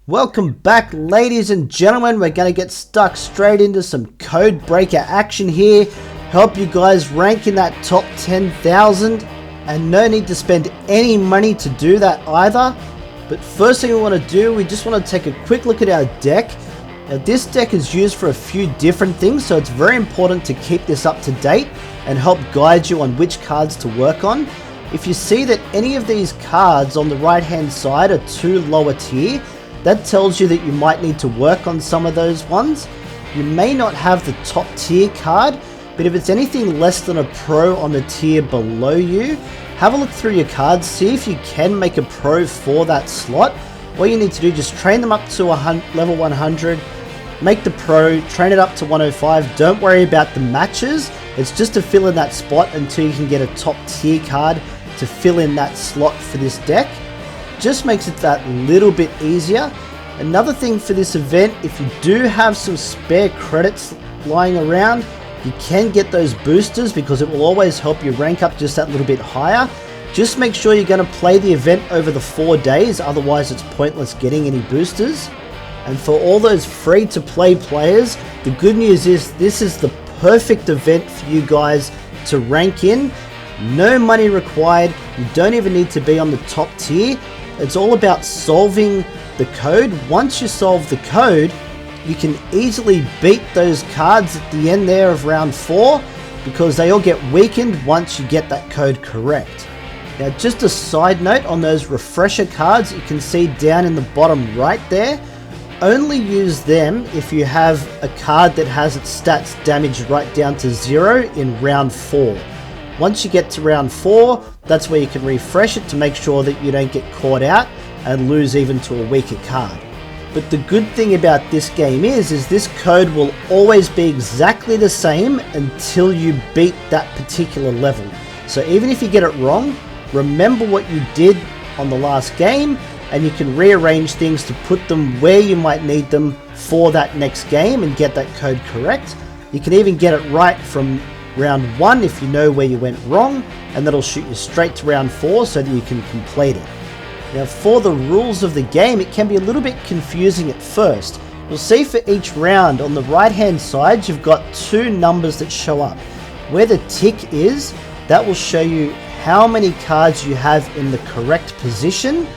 Welcome back, ladies and gentlemen. We're going to get stuck straight into some code breaker action here. Help you guys rank in that top 10,000, and no need to spend any money to do that either. But first thing we want to do, we just want to take a quick look at our deck. Now this deck is used for a few different things, so it's very important to keep this up to date and help guide you on which cards to work on. If you see that any of these cards on the right hand side are too lower tier, that tells you that you might need to work on some of those ones. You may not have the top tier card, but if it's anything less than a pro on the tier below you, have a look through your cards, see if you can make a pro for that slot. All you need to do, just train them up to level 100, make the pro, train it up to 105. Don't worry about the matches. It's just to fill in that spot until you can get a top tier card to fill in that slot for this deck. Just makes it that little bit easier. Another thing for this event, if you do have some spare credits lying around, you can get those boosters because it will always help you rank up just that little bit higher. Just make sure you're going to play the event over the 4 days, otherwise it's pointless getting any boosters. And for all those free to play players, the good news is this is the perfect event for you guys to rank in. No money required, you don't even need to be on the top tier. It's all about solving the code. Once you solve the code, you can easily beat those cards at the end there of round 4 because they all get weakened once you get that code correct. Now just a side note on those refresher cards, you can see down in the bottom right there, only use them if you have a card that has its stats damaged right down to 0 in round 4. Once you get to round 4, that's where you can refresh it to make sure that you don't get caught out and lose even to a weaker card. But the good thing about this game is this code will always be exactly the same until you beat that particular level. So even if you get it wrong, remember what you did on the last game and you can rearrange things to put them where you might need them for that next game and get that code correct. You can even get it right from round 1 if you know where you went wrong, and that'll shoot you straight to round 4 so that you can complete it. Now for the rules of the game, it can be a little bit confusing at first. You'll see for each round on the right hand side you've got 2 numbers that show up. Where the tick is, that will show you how many cards you have in the correct position.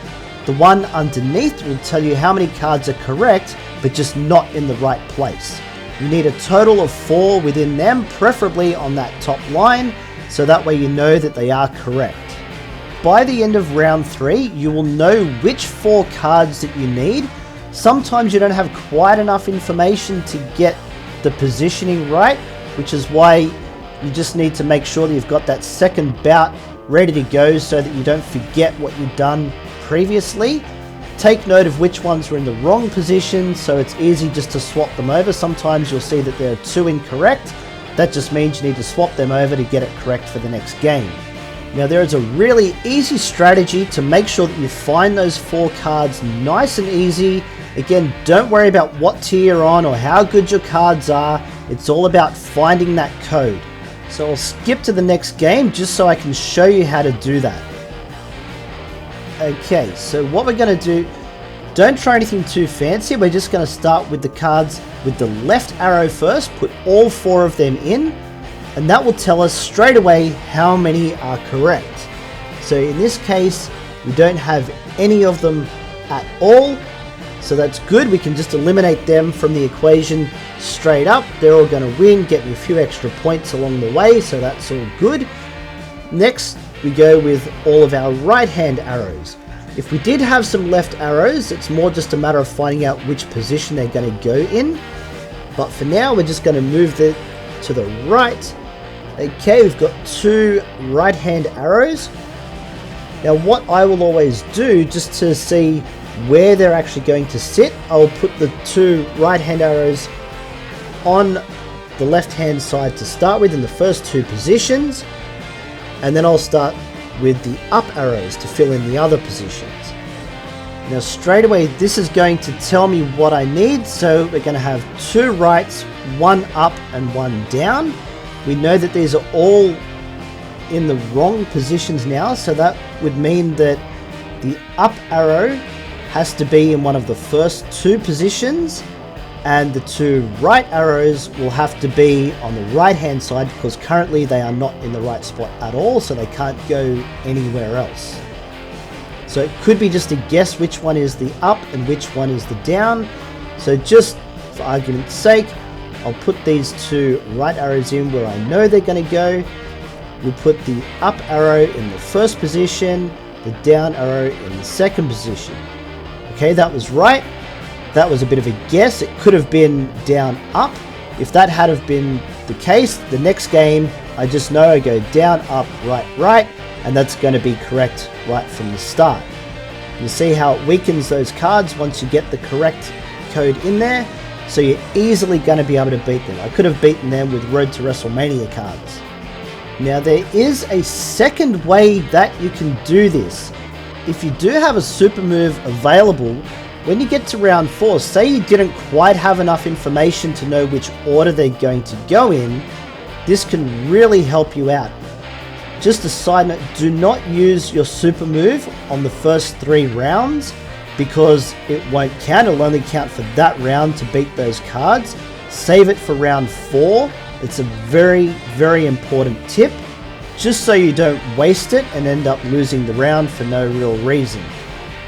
The one underneath will tell you how many cards are correct but just not in the right place. You need a total of 4 within them, preferably on that top line, so that way you know that they are correct. By the end of round 3, you will know which 4 cards that you need. Sometimes you don't have quite enough information to get the positioning right, which is why you just need to make sure that you've got that second bout ready to go so that you don't forget what you've done previously. Take note of which ones are in the wrong position so it's easy just to swap them over. Sometimes you'll see that there are 2 incorrect. That just means you need to swap them over to get it correct for the next game. Now there is a really easy strategy to make sure that you find those 4 cards nice and easy. Again, don't worry about what tier you're on or how good your cards are. It's all about finding that code. So I'll skip to the next game just so I can show you how to do that. Okay, so what we're going to do, don't try anything too fancy. We're just going to start with the cards with the left arrow first, put all 4 of them in, and that will tell us straight away how many are correct. So in this case, we don't have any of them at all, so that's good. We can just eliminate them from the equation straight up. They're all going to win, get me a few extra points along the way, so that's all good. Next, we go with all of our right hand arrows. If we did have some left arrows, it's more just a matter of finding out which position they're going to go in. But for now, we're just going to move it to the right. Okay, we've got 2 right hand arrows. Now what I will always do, just to see where they're actually going to sit, I'll put the 2 right hand arrows on the left hand side to start with in the first 2 positions. And then I'll start with the up arrows to fill in the other positions. Now straight away this is going to tell me what I need, so we're going to have 2 rights, 1 up and 1 down. We know that these are all in the wrong positions now, so that would mean that the up arrow has to be in one of the first 2 positions, and the 2 right arrows will have to be on the right hand side, because currently they are not in the right spot at all, so they can't go anywhere else. So it could be just a guess which one is the up and which one is the down. So just for argument's sake, I'll put these 2 right arrows in where I know they're going to go. We'll put the up arrow in the first position, the down arrow in the second position. Okay, that was right. That was a bit of a guess. It could have been down up. If that had have been the case, the next game I just know I go down, up, right, right, and that's going to be correct right from the start. You see how it weakens those cards once you get the correct code in there, so you're easily going to be able to beat them. I could have beaten them with Road to WrestleMania cards. Now there is a second way that you can do this. If you do have a super move available, when you get to round 4, say you didn't quite have enough information to know which order they're going to go in, this can really help you out. Just a side note, do not use your super move on the first 3 rounds, because it won't count. It'll only count for that round to beat those cards. Save it for round 4. It's a very, very important tip, just so you don't waste it and end up losing the round for no real reason.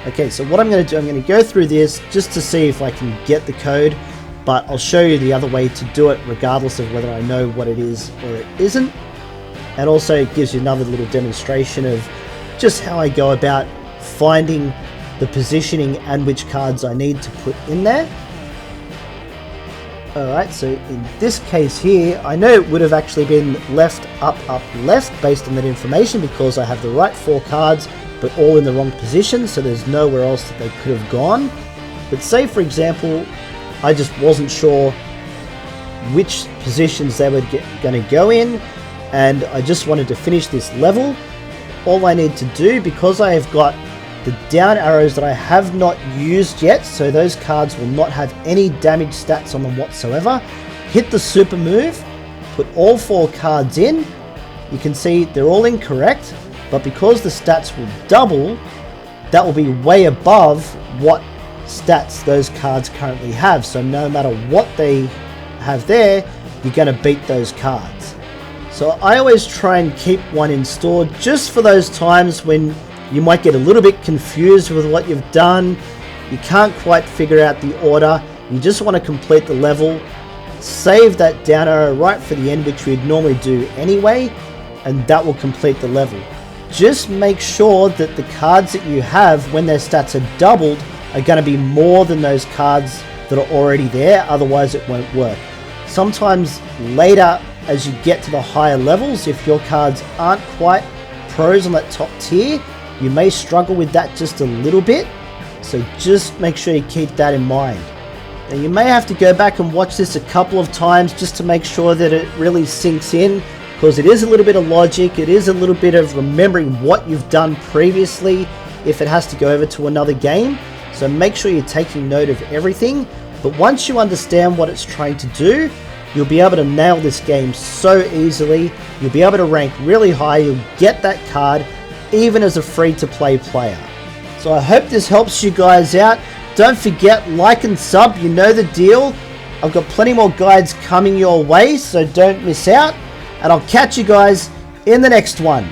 Okay, so what I'm going to do, I'm going to go through this just to see if I can get the code, but I'll show you the other way to do it regardless of whether I know what it is or it isn't. And also it gives you another little demonstration of just how I go about finding the positioning and which cards I need to put in there. Alright, so in this case here, I know it would have actually been left, up, left based on that information, because I have the right 4 cards but all in the wrong position, so there's nowhere else that they could have gone. But say for example, I just wasn't sure which positions they were going to go in, and I just wanted to finish this level. All I need to do, because I have got the down arrows that I have not used yet, so those cards will not have any damage stats on them whatsoever, hit the super move, put all 4 cards in. You can see they're all incorrect, but because the stats will double, that will be way above what stats those cards currently have. So no matter what they have there, you're going to beat those cards. So I always try and keep one in store just for those times when you might get a little bit confused with what you've done. You can't quite figure out the order. You just want to complete the level. Save that down arrow right for the end, which we'd normally do anyway, and that will complete the level. Just make sure that the cards that you have when their stats are doubled are going to be more than those cards that are already there, otherwise it won't work. Sometimes later, as you get to the higher levels, if your cards aren't quite pros on that top tier, you may struggle with that just a little bit, so just make sure you keep that in mind. Now you may have to go back and watch this a couple of times just to make sure that it really sinks in, because it is a little bit of logic, it is a little bit of remembering what you've done previously if it has to go over to another game. So make sure you're taking note of everything, but once you understand what it's trying to do, you'll be able to nail this game so easily. You'll be able to rank really high, you'll get that card even as a free-to-play player. So I hope this helps you guys out. Don't forget, like and sub, you know the deal. I've got plenty more guides coming your way, so don't miss out. And I'll catch you guys in the next one.